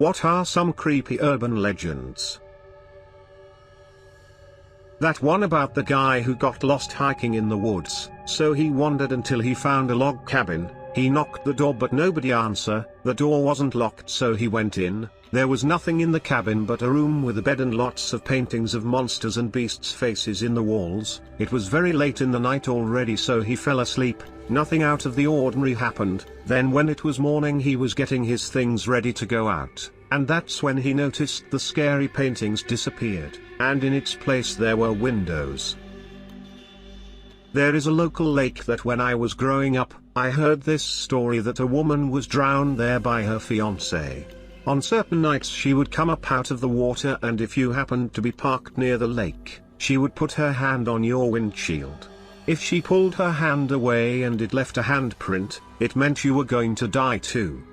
What are some creepy urban legends? That one about the guy who got lost hiking in the woods, so he wandered until he found a log cabin. He knocked the door but nobody answered. The door wasn't locked, so he went in. There was nothing in the cabin but a room with a bed and lots of paintings of monsters and beasts' faces in the walls. It was very late in the night already, so he fell asleep. Nothing out of the ordinary happened. Then when it was morning he was getting his things ready to go out, and that's when he noticed the scary paintings disappeared, and in its place there were windows. There is a local lake that when I was growing up, I heard this story that a woman was drowned there by her fiancé. On certain nights she would come up out of the water, and if you happened to be parked near the lake, she would put her hand on your windshield. If she pulled her hand away and it left a handprint, it meant you were going to die too.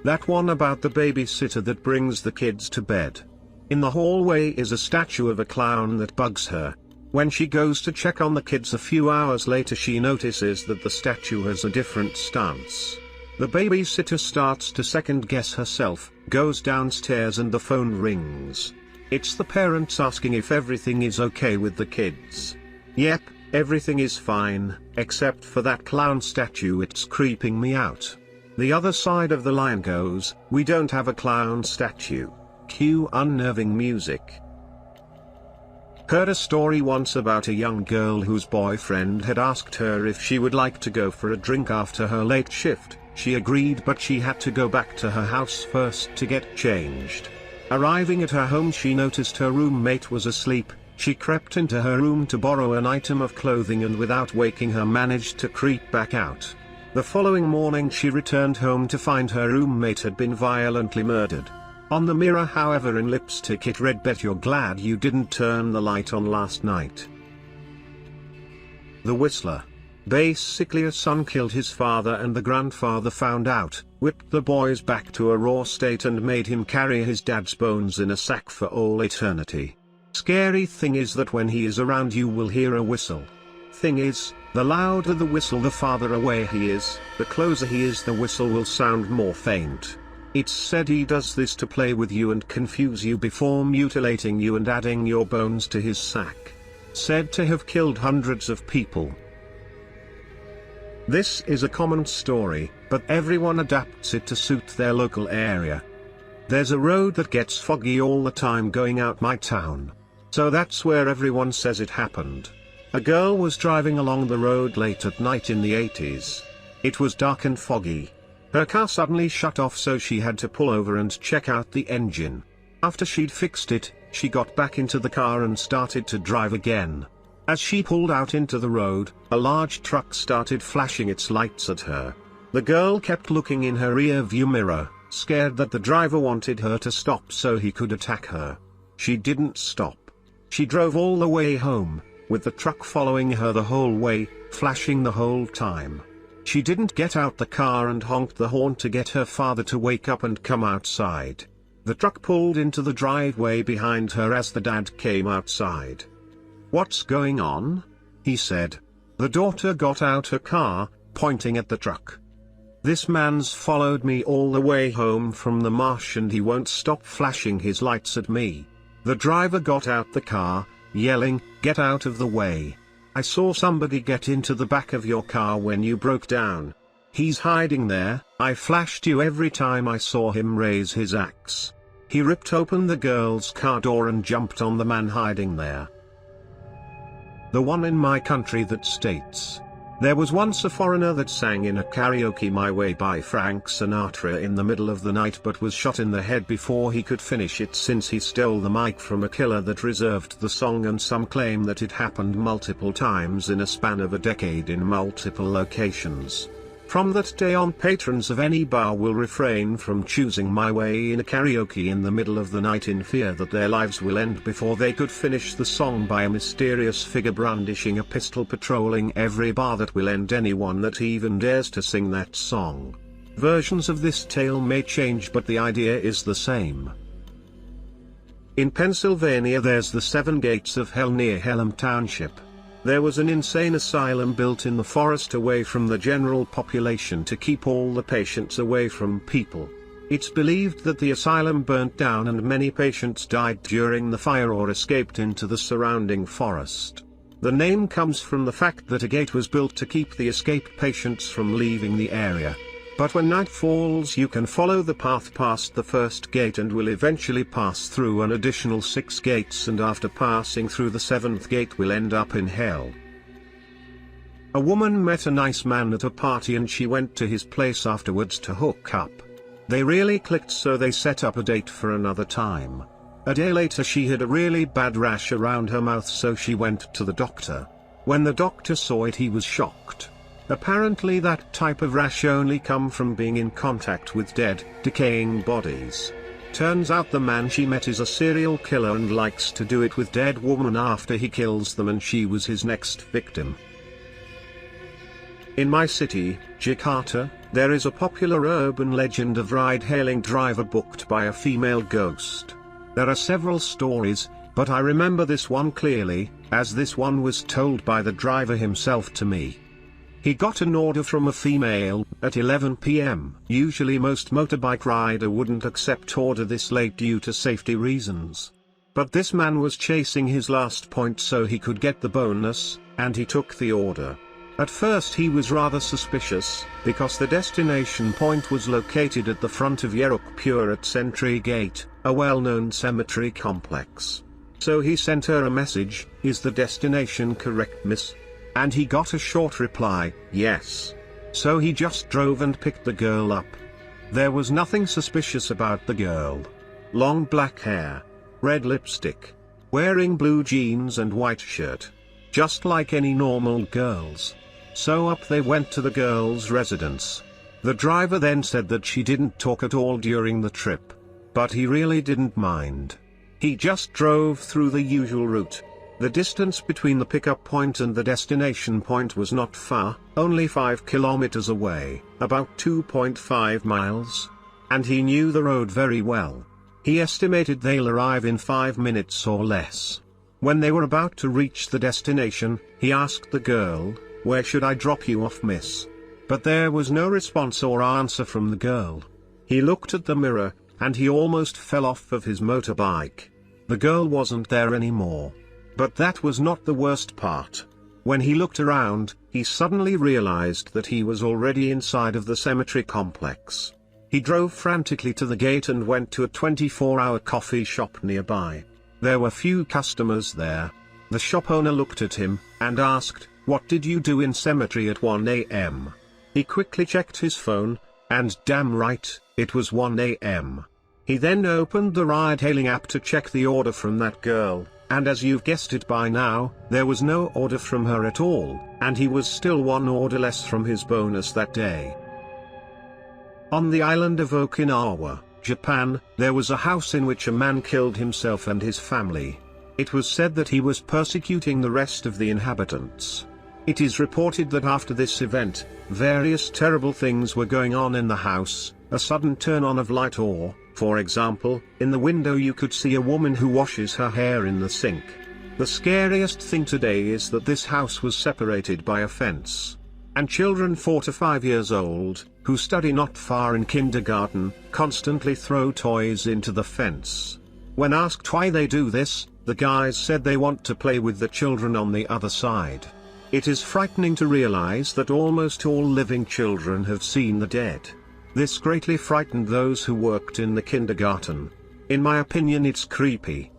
That one about the babysitter that brings the kids to bed. In the hallway is a statue of a clown that bugs her. When she goes to check on the kids a few hours later, she notices that the statue has a different stance. The babysitter starts to second guess herself, goes downstairs and the phone rings. It's the parents asking if everything is okay with the kids. Yep, everything is fine, except for that clown statue. It's creeping me out. The other side of the line goes, we don't have a clown statue. Cue unnerving music. Heard a story once about a young girl whose boyfriend had asked her if she would like to go for a drink after her late shift. She agreed, but she had to go back to her house first to get changed. Arriving at her home, she noticed her roommate was asleep. She crept into her room to borrow an item of clothing and without waking her managed to creep back out. The following morning she returned home to find her roommate had been violently murdered. On the mirror, however, in lipstick it read, "Bet you're glad you didn't turn the light on last night." The Whistler. Basically, a son killed his father and the grandfather found out, whipped the boys back to a raw state and made him carry his dad's bones in a sack for all eternity. Scary thing is that when he is around you will hear a whistle. Thing is, the louder the whistle, the farther away he is. The closer he is, the whistle will sound more faint. It's said he does this to play with you and confuse you before mutilating you and adding your bones to his sack. Said to have killed hundreds of people. This is a common story, but everyone adapts it to suit their local area. There's a road that gets foggy all the time going out my town. So that's where everyone says it happened. A girl was driving along the road late at night in the 80s. It was dark and foggy. Her car suddenly shut off, so she had to pull over and check out the engine. After she'd fixed it, she got back into the car and started to drive again. As she pulled out into the road, a large truck started flashing its lights at her. The girl kept looking in her rear view mirror, scared that the driver wanted her to stop so he could attack her. She didn't stop. She drove all the way home, with the truck following her the whole way, flashing the whole time. She didn't get out the car and honked the horn to get her father to wake up and come outside. The truck pulled into the driveway behind her as the dad came outside. "What's going on?" he said. The daughter got out her car, pointing at the truck. "This man's followed me all the way home from the marsh and he won't stop flashing his lights at me." The driver got out the car, yelling, "Get out of the way. I saw somebody get into the back of your car when you broke down. He's hiding there. I flashed you every time I saw him raise his axe." He ripped open the girl's car door and jumped on the man hiding there. The one in my country that states, "There was once a foreigner that sang in a karaoke My Way by Frank Sinatra in the middle of the night but was shot in the head before he could finish it since he stole the mic from a killer that reserved the song, and some claim that it happened multiple times in a span of a decade in multiple locations. From that day on, patrons of any bar will refrain from choosing My Way in a karaoke in the middle of the night in fear that their lives will end before they could finish the song by a mysterious figure brandishing a pistol patrolling every bar that will end anyone that even dares to sing that song." Versions of this tale may change, but the idea is the same. In Pennsylvania there's the Seven Gates of Hell near Hellam Township. There was an insane asylum built in the forest away from the general population to keep all the patients away from people. It's believed that the asylum burnt down and many patients died during the fire or escaped into the surrounding forest. The name comes from the fact that a gate was built to keep the escaped patients from leaving the area. But when night falls, you can follow the path past the first gate and will eventually pass through an additional 6 gates, and after passing through the 7th gate will end up in hell. A woman met a nice man at a party and she went to his place afterwards to hook up. They really clicked, so they set up a date for another time. A day later she had a really bad rash around her mouth, so she went to the doctor. When the doctor saw it, he was shocked. Apparently that type of rash only come from being in contact with dead, decaying bodies. Turns out the man she met is a serial killer and likes to do it with dead women after he kills them, and she was his next victim. In my city, Jakarta, there is a popular urban legend of ride-hailing driver booked by a female ghost. There are several stories, but I remember this one clearly, as this one was told by the driver himself to me. He got an order from a female at 11 p.m. Usually most motorbike rider wouldn't accept order this late due to safety reasons. But this man was chasing his last point so he could get the bonus, and he took the order. At first he was rather suspicious, because the destination point was located at the front of Yerukpura Cemetery Gate, a well-known cemetery complex. So he sent her a message, "Is the destination correct, miss?" And he got a short reply, "Yes." So he just drove and picked the girl up. There was nothing suspicious about the girl. Long black hair, red lipstick, wearing blue jeans and white shirt. Just like any normal girls. So up they went to the girl's residence. The driver then said that she didn't talk at all during the trip. But he really didn't mind. He just drove through the usual route. The distance between the pickup point and the destination point was not far, only 5 kilometers away, about 2.5 miles. And he knew the road very well. He estimated they'll arrive in 5 minutes or less. When they were about to reach the destination, he asked the girl, "Where should I drop you off, miss?" But there was no response or answer from the girl. He looked at the mirror, and he almost fell off of his motorbike. The girl wasn't there anymore. But that was not the worst part. When he looked around, he suddenly realized that he was already inside of the cemetery complex. He drove frantically to the gate and went to a 24-hour coffee shop nearby. There were few customers there. The shop owner looked at him, and asked, "What did you do in cemetery at 1 a.m.? He quickly checked his phone, and damn right, it was 1 a.m. He then opened the ride-hailing app to check the order from that girl, and as you've guessed it by now, there was no order from her at all, and he was still 1 order less from his bonus that day. On the island of Okinawa, Japan, there was a house in which a man killed himself and his family. It was said that he was persecuting the rest of the inhabitants. It is reported that after this event, various terrible things were going on in the house, a sudden turn on of light, or, for example, in the window you could see a woman who washes her hair in the sink. The scariest thing today is that this house was separated by a fence. And children 4 to 5 years old, who study not far in kindergarten, constantly throw toys into the fence. When asked why they do this, the guys said they want to play with the children on the other side. It is frightening to realize that almost all living children have seen the dead. This greatly frightened those who worked in the kindergarten. In my opinion, it's creepy.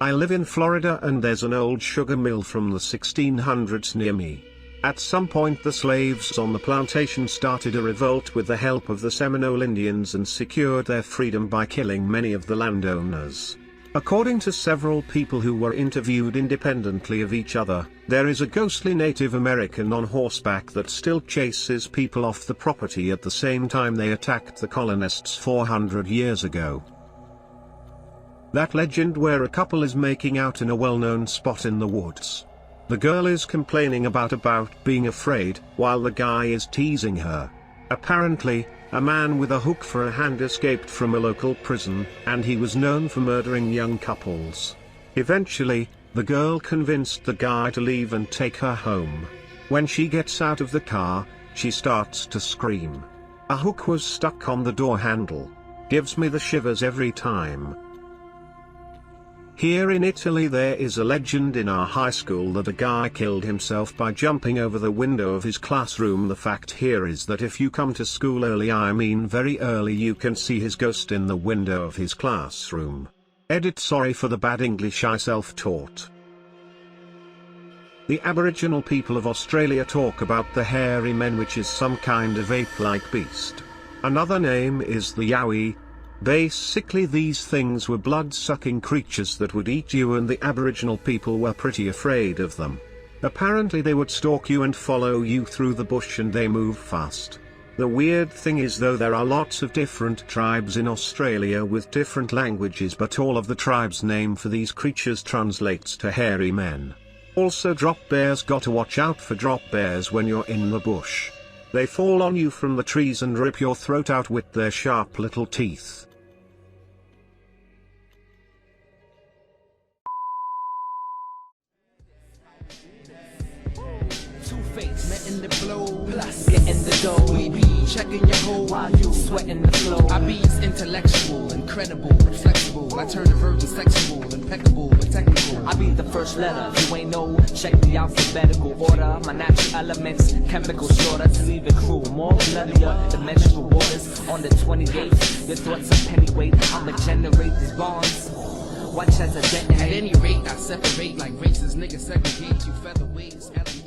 I live in Florida and there's an old sugar mill from the 1600s near me. At some point the slaves on the plantation started a revolt with the help of the Seminole Indians and secured their freedom by killing many of the landowners. According to several people who were interviewed independently of each other, there is a ghostly Native American on horseback that still chases people off the property at the same time they attacked the colonists 400 years ago. That legend where a couple is making out in a well-known spot in the woods. The girl is complaining about being afraid, while the guy is teasing her. Apparently, a man with a hook for a hand escaped from a local prison, and he was known for murdering young couples. Eventually, the girl convinced the guy to leave and take her home. When she gets out of the car, she starts to scream. A hook was stuck on the door handle. Gives me the shivers every time. Here in Italy there is a legend in our high school that a guy killed himself by jumping over the window of his classroom. The fact here is that if you come to school early, I mean very early, you can see his ghost in the window of his classroom. Edit, sorry for the bad English, I self-taught. The Aboriginal people of Australia talk about the hairy men, which is some kind of ape-like beast. Another name is the yowie. Basically these things were blood-sucking creatures that would eat you, and the Aboriginal people were pretty afraid of them. Apparently they would stalk you and follow you through the bush, and they move fast. The weird thing is though, there are lots of different tribes in Australia with different languages, but all of the tribes' name for these creatures translates to hairy men. Also drop bears, gotta watch out for drop bears when you're in the bush. They fall on you from the trees and rip your throat out with their sharp little teeth. Met in the blow, plus getting the dough. We be checking your hoe while you sweating the flow. I be intellectual, incredible, flexible. I turn the virgin sexual, impeccable, but technical. I be the first letter, if you ain't know, check the alphabetical order. My natural elements, chemical shorter to leave it cruel. More bloodier, the menstrual waters on the 28th. Your thoughts are pennyweight, I'ma generate these bonds. Watch as I detonate. At any rate, I separate like racist niggas segregate you featherweights.